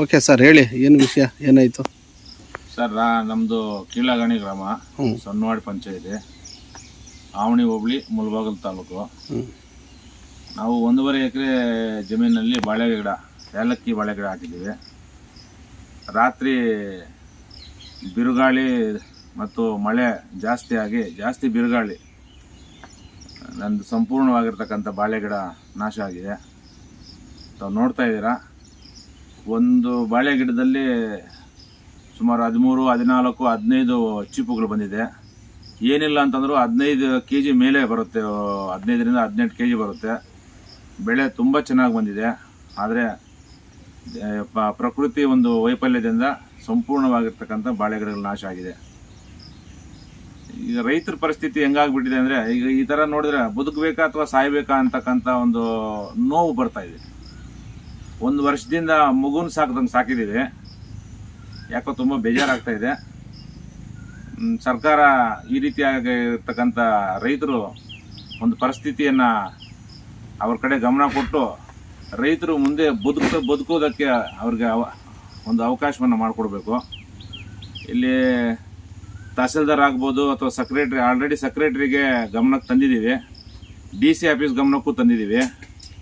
Okay sir, ಹೇಳಿ ಏನು ವಿಷಯ, ಏನಾಯಿತು? ಸರ್, ನಮ್ಮದು ಕೀಳಗಣಿ ಗ್ರಾಮ, ಸೊನ್ನವಾಡಿ ಪಂಚಾಯಿತಿ, ಆವಣಿ ಹೋಬಳಿ, ಮುಳಬಾಗಿಲು ತಾಲೂಕು. ನಾವು 1.5 ಎಕರೆ ಜಮೀನಲ್ಲಿ ಬಾಳೆಗಿಡ, ಏಲಕ್ಕಿ ಬಾಳೆಗಿಡ ಹಾಕಿದ್ದೀವಿ. ರಾತ್ರಿ ಬಿರುಗಾಳಿ ಮತ್ತು ಮಳೆ ಜಾಸ್ತಿ ಬಿರುಗಾಳಿ ನಂದು ಸಂಪೂರ್ಣವಾಗಿರ್ತಕ್ಕಂಥ ಬಾಳೆಗಿಡ ನಾಶ ಆಗಿದೆ. ತಾವು ನೋಡ್ತಾ ಇದ್ದೀರಾ, ಒಂದು ಬಾಳೆ ಗಿಡದಲ್ಲಿ ಸುಮಾರು 13, 14, 15 ಚಿಪ್ಪುಗಳು ಬಂದಿದೆ. ಏನಿಲ್ಲ ಅಂತಂದ್ರೂ 15 kg ಮೇಲೆ ಬರುತ್ತೆ, 15ರಿಂದ 18 kg ಬರುತ್ತೆ. ಬೆಳೆ ತುಂಬ ಚೆನ್ನಾಗಿ ಬಂದಿದೆ. ಆದರೆ ಪ್ರಕೃತಿ ಒಂದು ವೈಫಲ್ಯದಿಂದ ಸಂಪೂರ್ಣವಾಗಿರ್ತಕ್ಕಂಥ ಬಾಳೆ ಗಿಡಗಳು ನಾಶ ಆಗಿದೆ. ಈಗ ರೈತರ ಪರಿಸ್ಥಿತಿ ಹೆಂಗಾಗ್ಬಿಟ್ಟಿದೆ ಅಂದರೆ, ಈಗ ಈ ಥರ ನೋಡಿದ್ರೆ ಬದುಕಬೇಕಾ ಅಥವಾ ಸಾಯ್ಬೇಕಾ ಅಂತಕ್ಕಂಥ ಒಂದು ನೋವು ಬರ್ತಾ ಇದೆ. 1 ವರ್ಷದಿಂದ ಮಗುನ ಸಾಕಿದ್ದೀವಿ. ಯಾಕೋ ತುಂಬ ಬೇಜಾರಾಗ್ತಾ ಇದೆ. ಸರ್ಕಾರ ಈ ರೀತಿಯಾಗಿರ್ತಕ್ಕಂಥ ರೈತರು ಒಂದು ಪರಿಸ್ಥಿತಿಯನ್ನು ಅವ್ರ ಕಡೆ ಗಮನ ಕೊಟ್ಟು ರೈತರು ಮುಂದೆ ಬದುಕೋದಕ್ಕೆ ಅವ್ರಿಗೆ ಒಂದು ಅವಕಾಶವನ್ನು ಮಾಡಿಕೊಡ್ಬೇಕು. ಇಲ್ಲಿ ತಹಸೀಲ್ದಾರ್ ಆಗ್ಬೋದು ಅಥವಾ ಆಲ್ರೆಡಿ ಸೆಕ್ರೆಟ್ರಿಗೆ ಗಮನಕ್ಕೆ ತಂದಿದ್ದೀವಿ, DC ಆಫೀಸ್ ಗಮನಕ್ಕೂ ತಂದಿದ್ದೀವಿ.